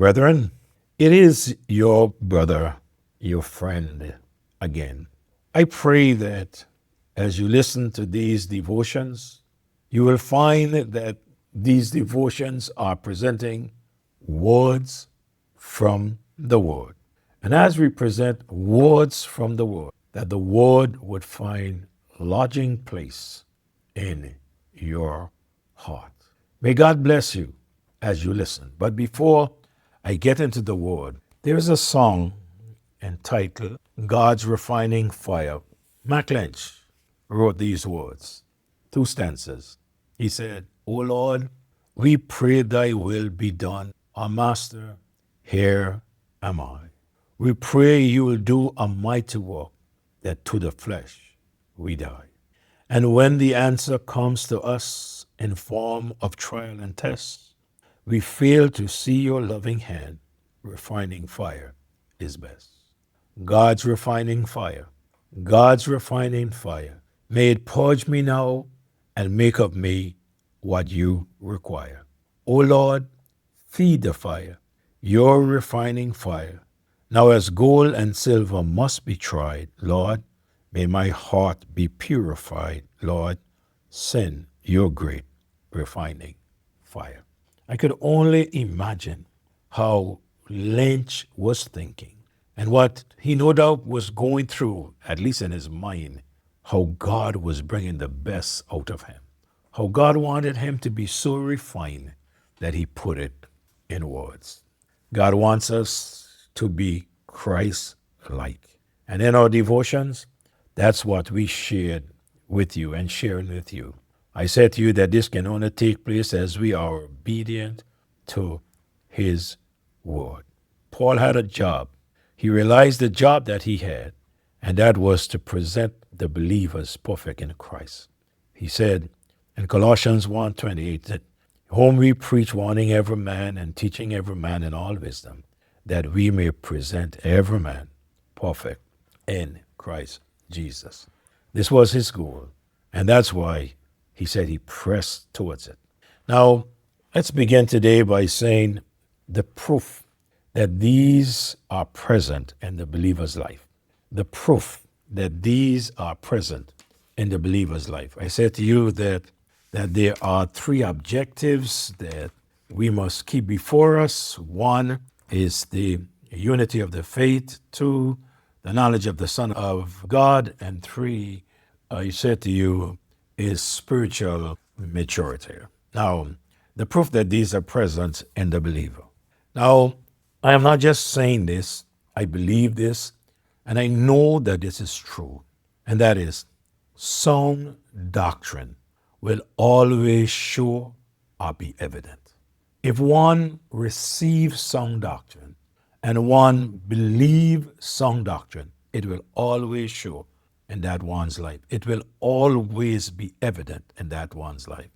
Brethren, it is your brother, your friend again. I pray that as you listen to these devotions, you will find that these devotions are presenting words from the Word. And as we present words from the Word, that the Word would find lodging place in your heart. May God bless you as you listen. But before I get into the Word, there is a song entitled God's Refining Fire. Lynch wrote these words, 2 stanzas. He said, O Lord, we pray thy will be done. Our Master, here am I. We pray you will do a mighty work, that to the flesh we die. And when the answer comes to us in form of trial and test, we fail to see your loving hand. Refining fire is best. God's refining fire, God's refining fire. May it purge me now and make of me what you require. O Lord, feed the fire, your refining fire. Now as gold and silver must be tried, Lord, may my heart be purified. Lord, send your great refining fire. I could only imagine how Lynch was thinking and what he no doubt was going through, at least in his mind, how God was bringing the best out of him, how God wanted him to be so refined that he put it in words. God wants us to be Christ-like. And in our devotions, that's what we shared with you and sharing with you. I said to you that this can only take place as we are obedient to his word. Paul had a job. He realized the job that he had, and that was to present the believers perfect in Christ. He said in Colossians 1:28 that whom we preach, warning every man and teaching every man in all wisdom, that we may present every man perfect in Christ Jesus. This was his goal, and that's why he said he pressed towards it. Now, let's begin today by saying the proof that these are present in the believer's life. The proof that these are present in the believer's life. I said to you that there are 3 objectives that we must keep before us. 1 is the unity of the faith. 2, the knowledge of the Son of God. And 3, I said to you, is spiritual maturity. Now, the proof that these are present in the believer. Now, I am not just saying this, I believe this, and I know that this is true. And that is, sound doctrine will always show or be evident. If one receives sound doctrine and one believes sound doctrine, it will always show in that one's life. It will always be evident in that one's life.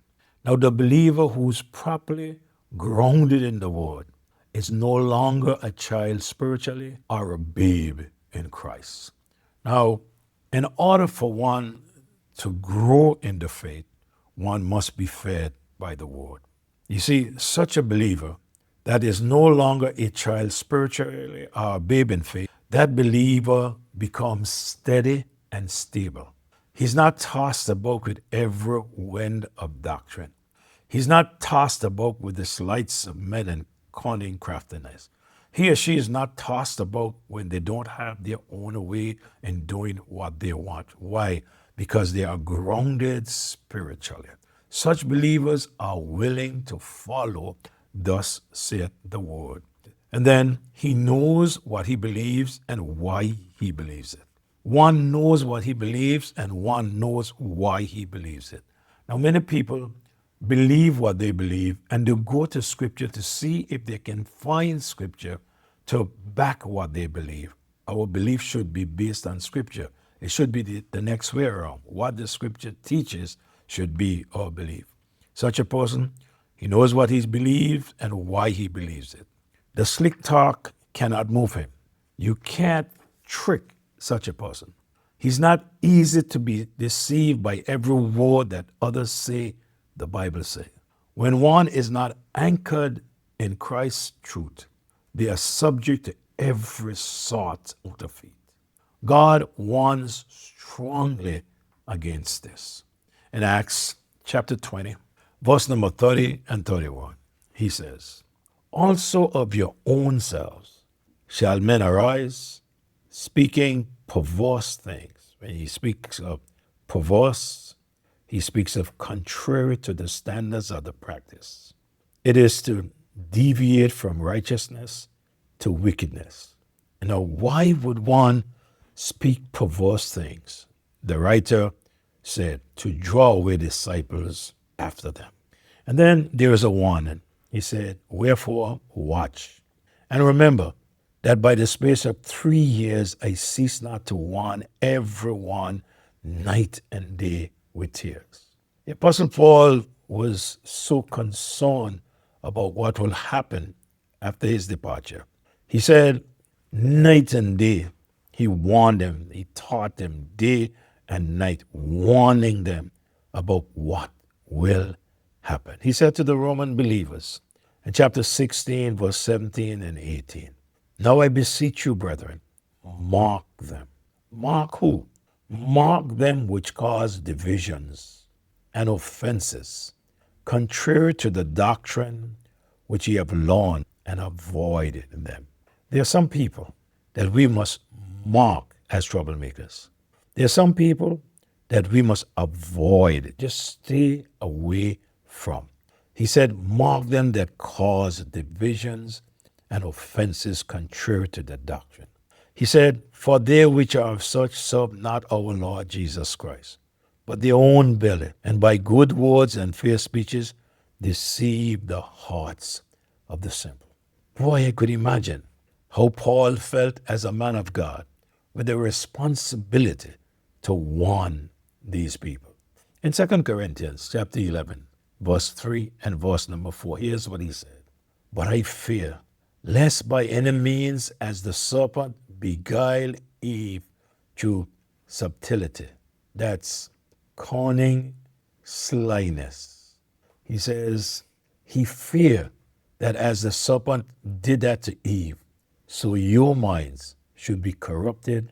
Now, the believer who's properly grounded in the Word is no longer a child spiritually or a babe in Christ. Now, in order for one to grow in the faith, one must be fed by the Word. You see, such a believer that is no longer a child spiritually or a babe in faith, that believer becomes steady and stable. He's not tossed about with every wind of doctrine. He's not tossed about with the sleights of men and cunning craftiness. He or she is not tossed about when they don't have their own way in doing what they want. Why? Because they are grounded spiritually. Such believers are willing to follow, thus saith the Word. And then he knows what he believes and why he believes it. One knows what he believes and one knows why he believes it. Now, many people believe what they believe and they go to Scripture to see if they can find Scripture to back what they believe. Our belief should be based on Scripture. It should be the next way around. What the Scripture teaches should be our belief. Such a person, he knows what he believes and why he believes it. The slick talk cannot move him. You can't trick such a person. He's not easy to be deceived by every word that others say the Bible says. When one is not anchored in Christ's truth, They are subject to every sort of defeat. God warns strongly against this. In Acts chapter 20, verse number 30 and 31, he says, "Also of your own selves shall men arise, speaking perverse things." When he speaks of perverse, he speaks of contrary to the standards of the practice. It is to deviate from righteousness to wickedness. Now, why would one speak perverse things? The writer said, to draw away disciples after them. And then there is a warning. He said, "Wherefore watch. And remember that by the space of 3 years I cease not to warn everyone night and day with tears." The Apostle Paul was so concerned about what will happen after his departure. He said, night and day, he warned them, he taught them day and night, warning them about what will happen. He said to the Roman believers in chapter 16, verse 17 and 18, "Now I beseech you, brethren, mark them." Mark who? Mark them which cause divisions and offenses, contrary to the doctrine which ye have learned, and avoid them. There are some people that we must mark as troublemakers. There are some people that we must avoid, just stay away from. He said, mark them that cause divisions and offenses contrary to the doctrine. He said, "For they which are of such serve not our Lord Jesus Christ, but their own belly, and by good words and fair speeches deceive the hearts of the simple." Boy, I could imagine how Paul felt as a man of God with the responsibility to warn these people. In 2 Corinthians chapter 11, verse 3 and verse number 4, here's what he said. "But I fear, lest by any means as the serpent beguiled Eve through subtlety." That's cunning slyness. He says he feared that as the serpent did that to Eve, so your minds should be corrupted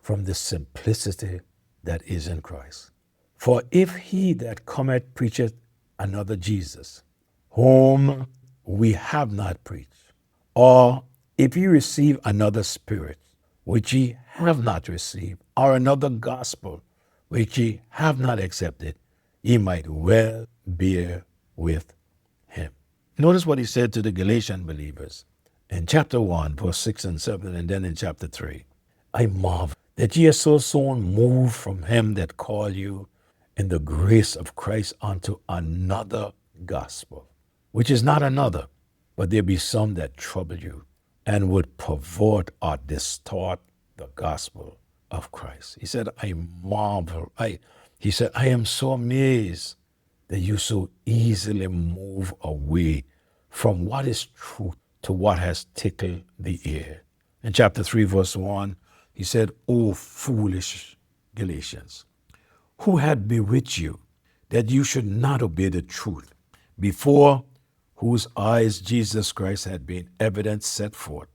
from the simplicity that is in Christ. "For if he that cometh preacheth another Jesus, whom we have not preached, or if ye receive another spirit, which ye have not received, or another gospel, which ye have not accepted, ye might well bear with him." Notice what he said to the Galatian believers in chapter 1, verse 6 and 7, and then in chapter 3. "I marvel that ye are so soon moved from him that called you in the grace of Christ unto another gospel, which is not another, but there be some that trouble you and would pervert or distort the gospel of Christ." He said, "I marvel." He said, "I am so amazed that you so easily move away from what is truth to what has tickled the ear." In chapter 3, verse 1, he said, "O foolish Galatians, who had bewitched you that you should not obey the truth, before whose eyes Jesus Christ had been evidence set forth,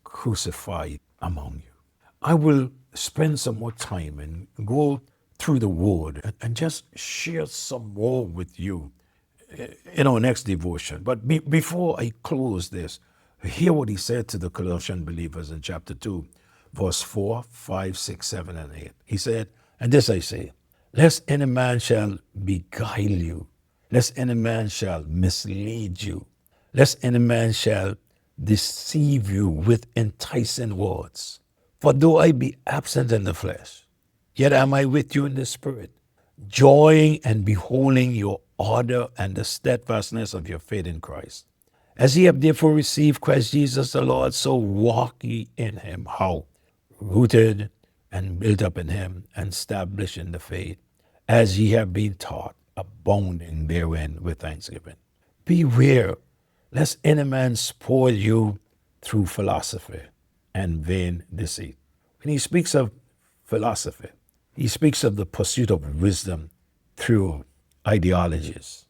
crucified among you." I will spend some more time and go through the word and just share some more with you in our next devotion. But before I close this, hear what he said to the Colossian believers in chapter 2, verse 4, 5, 6, 7, and 8. He said, "And this I say, lest any man shall beguile you, lest any man shall mislead you, lest any man shall deceive you with enticing words. For though I be absent in the flesh, yet am I with you in the spirit, joying and beholding your order and the steadfastness of your faith in Christ. As ye have therefore received Christ Jesus the Lord, so walk ye in him." How? Rooted and built up in him, and established in the faith, as ye have been taught, abounding therein with thanksgiving. Beware, lest any man spoil you through philosophy and vain deceit. When he speaks of philosophy, he speaks of the pursuit of wisdom through ideologies.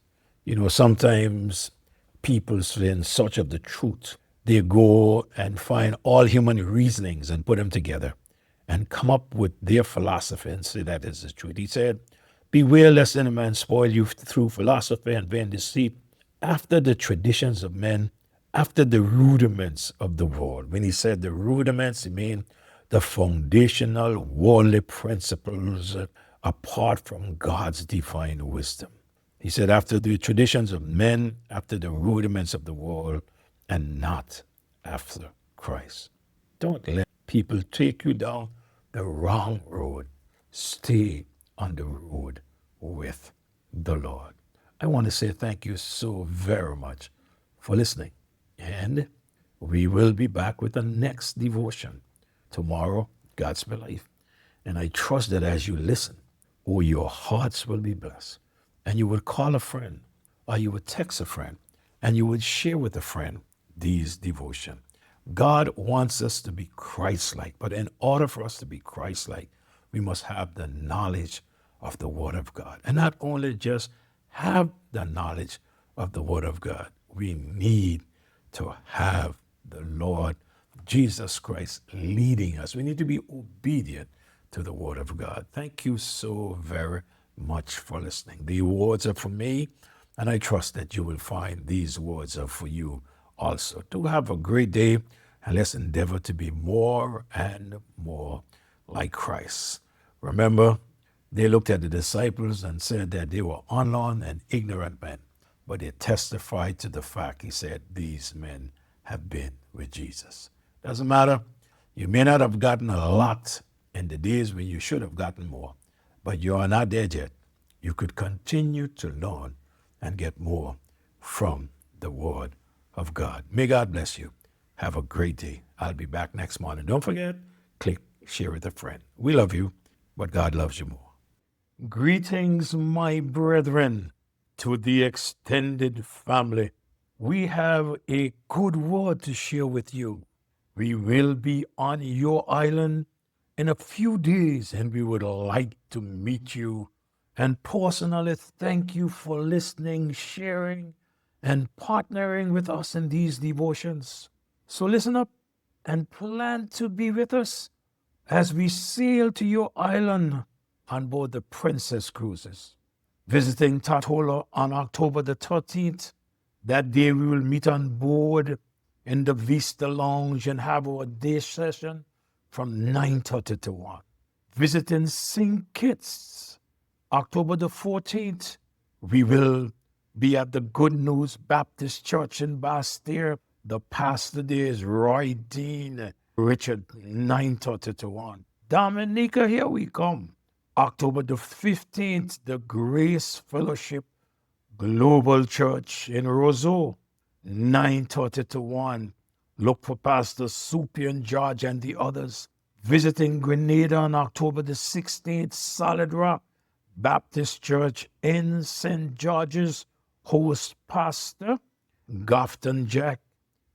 Sometimes people, in search of the truth, They go and find all human reasonings and put them together and come up with their philosophy and say that is the truth. He said, beware lest any man spoil you through philosophy and vain deceit, after the traditions of men, after the rudiments of the world. When he said the rudiments, he means the foundational worldly principles apart from God's divine wisdom. He said, after the traditions of men, after the rudiments of the world, and not after Christ. Don't let people take you down the wrong road. Stay on the road with the Lord. I want to say thank you so very much for listening. And we will be back with the next devotion tomorrow, God's life. And I trust that as you listen, your hearts will be blessed. And you will call a friend, or you would text a friend, and you would share with a friend these devotion. God wants us to be Christ-like, but in order for us to be Christ-like, we must have the knowledge of the Word of God. And not only just have the knowledge of the Word of God, we need to have the Lord Jesus Christ leading us. We need to be obedient to the Word of God. Thank you so very much for listening. The words are for me, and I trust that you will find these words are for you also. Do have a great day, and let's endeavor to be more and more like Christ. Remember, they looked at the disciples and said that they were unlearned and ignorant men, but they testified to the fact, he said, these men have been with Jesus. Doesn't matter. You may not have gotten a lot in the days when you should have gotten more, but you are not there yet. You could continue to learn and get more from the Word of God. May God bless you. Have a great day. I'll be back next morning. Don't forget, click share with a friend. We love you, but God loves you more. Greetings, my brethren, to the extended family. We have a good word to share with you. We will be on your island in a few days, and we would like to meet you and personally thank you for listening, sharing, and partnering with us in these devotions. So listen up and plan to be with us as we sail to your island on board the Princess Cruises. Visiting Tatola on October the 13th, that day we will meet on board in the Vista Lounge and have our day session from 9:30 to 1. Visiting St. Kitts, October the 14th, we will be at the Good News Baptist Church in Bastille. The pastor there is Roy Dean Richard, 9:30 to 1. Dominica, here we come. October the 15th, the Grace Fellowship Global Church in Roseau, 9:30 to 1. Look for Pastor Supian George and the others. Visiting Grenada on October the 16th, Solid Rock Baptist Church in St. George's, host pastor Gofton Jack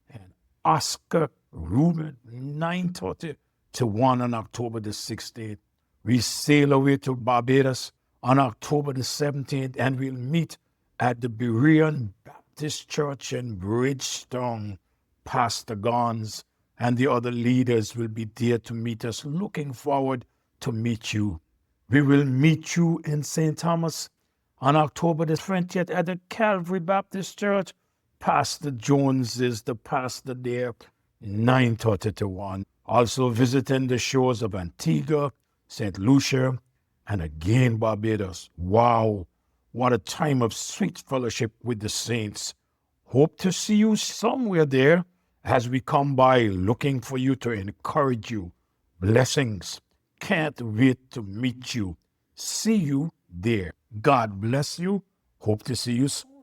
and Oscar Rubin, 9:30 to 1 on October the 16th. We sail away to Barbados on October the 17th, and we'll meet at the Berean Baptist Church in Bridgetown. Pastor Gons and the other leaders will be there to meet us. Looking forward to meet you. We will meet you in St. Thomas on October the 20th at the Calvary Baptist Church. Pastor Jones is the pastor there, 9:30 to 1. Also visiting the shores of Antigua, St. Lucia, and again Barbados. Wow, what a time of sweet fellowship with the saints. Hope to see you somewhere there as we come by, looking for you to encourage you. Blessings. Can't wait to meet you. See you there. God bless you. Hope to see you soon.